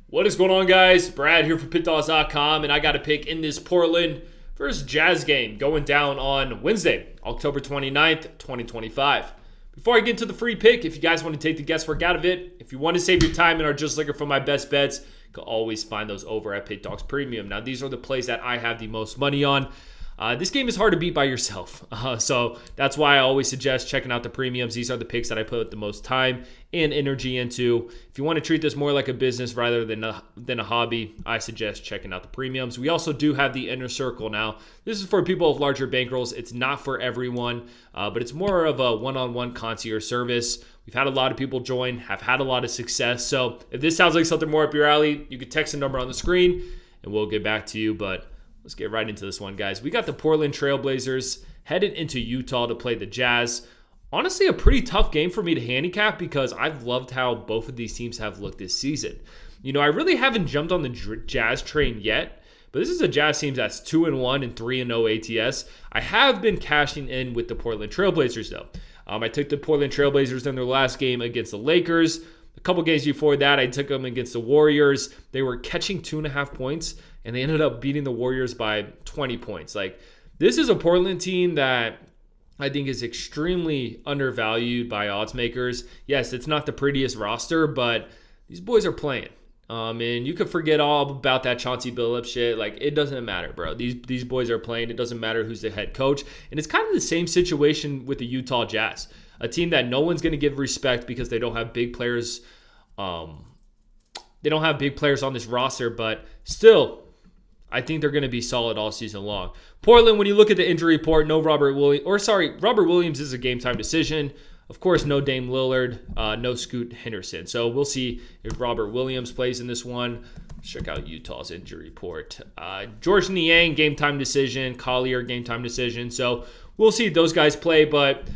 What is going on, guys? Brad here for Pickdawgz.com, and I got a pick in this Portland versus Jazz game going down on Wednesday, October 29th, 2025. Before I get into the free pick, if you guys want to take the guesswork out of it, if you want to save your time and are just looking for my best bets, you can always find those over at Pickdawgz Premium. Now, these are the plays that I have the most money on. This game is hard to beat by yourself, so that's why I always suggest checking out the premiums. These are the picks that I put the most time and energy into. If you want to treat this more like a business rather than a hobby, I suggest checking out the premiums. We also do have the inner circle now. This is for people with larger bankrolls. It's not for everyone, but it's more of a one-on-one concierge service. We've had a lot of people join, have had a lot of success. So if this sounds like something more up your alley, you can text the number on the screen and we'll get back to you. But let's get right into this one, guys. We got the Portland Trailblazers headed into Utah to play the Jazz. Honestly, a pretty tough game for me to handicap because I've loved how both of these teams have looked this season. You know, I really haven't jumped on the Jazz train yet, but this is a Jazz team that's 2-1 and 3-0 ATS. I have been cashing in with the Portland Trailblazers, though. I took the Portland Trailblazers in their last game against the Lakers. A couple games before that, I took them against the Warriors. They were catching 2.5 points, and they ended up beating the Warriors by 20 points. Like, this is a Portland team that I think is extremely undervalued by odds makers. Yes, it's not the prettiest roster, but these boys are playing. And you could forget all about that Chauncey Billups shit. Like, it doesn't matter, bro. These boys are playing. It doesn't matter who's the head coach. And it's kind of the same situation with the Utah Jazz, a team that no one's going to give respect because they don't have big players. They don't have big players on this roster, but still, I think they're going to be solid all season long. Portland, when you look at the injury report, no Robert Williams is a game-time decision. Of course, no Dame Lillard, no Scoot Henderson. So we'll see if Robert Williams plays in this one. Check out Utah's injury report. George Niang, game-time decision. Collier, game-time decision. So we'll see if those guys play, but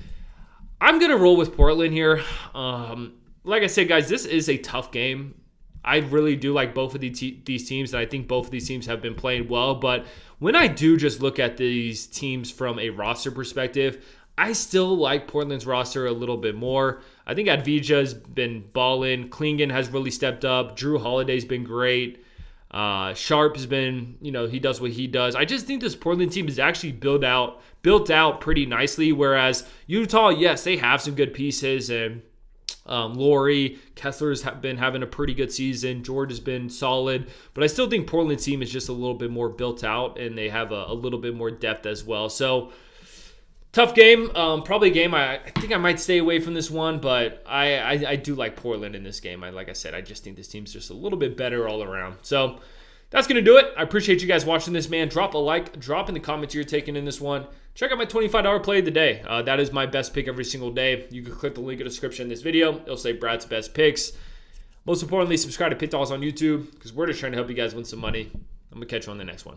I'm going to roll with Portland here. Like I said, guys, this is a tough game. I really do like both of these teams, and I think both of these teams have been playing well. But when I do just look at these teams from a roster perspective, I still like Portland's roster a little bit more. I think Advija's been balling. Klingon has really stepped up. Drew Holiday's been great. Sharp has been, he does what he does. I just think this Portland team is actually built out pretty nicely, whereas Utah, yes, they have some good pieces, and Laurie, Kessler's been having a pretty good season. George has been solid, but I still think Portland's team is just a little bit more built out, and they have a little bit more depth as well. So tough game, probably a game I think I might stay away from this one, but I do like Portland in this game. Like I said, I just think this team's just a little bit better all around. So that's going to do it. I appreciate you guys watching this, man. Drop a like, drop in the comments you're taking in this one. Check out my $25 play of the day. That is my best pick every single day. You can click the link in the description in this video. It'll say Brad's best picks. Most importantly, subscribe to Pickdawgz on YouTube because we're just trying to help you guys win some money. I'm going to catch you on the next one.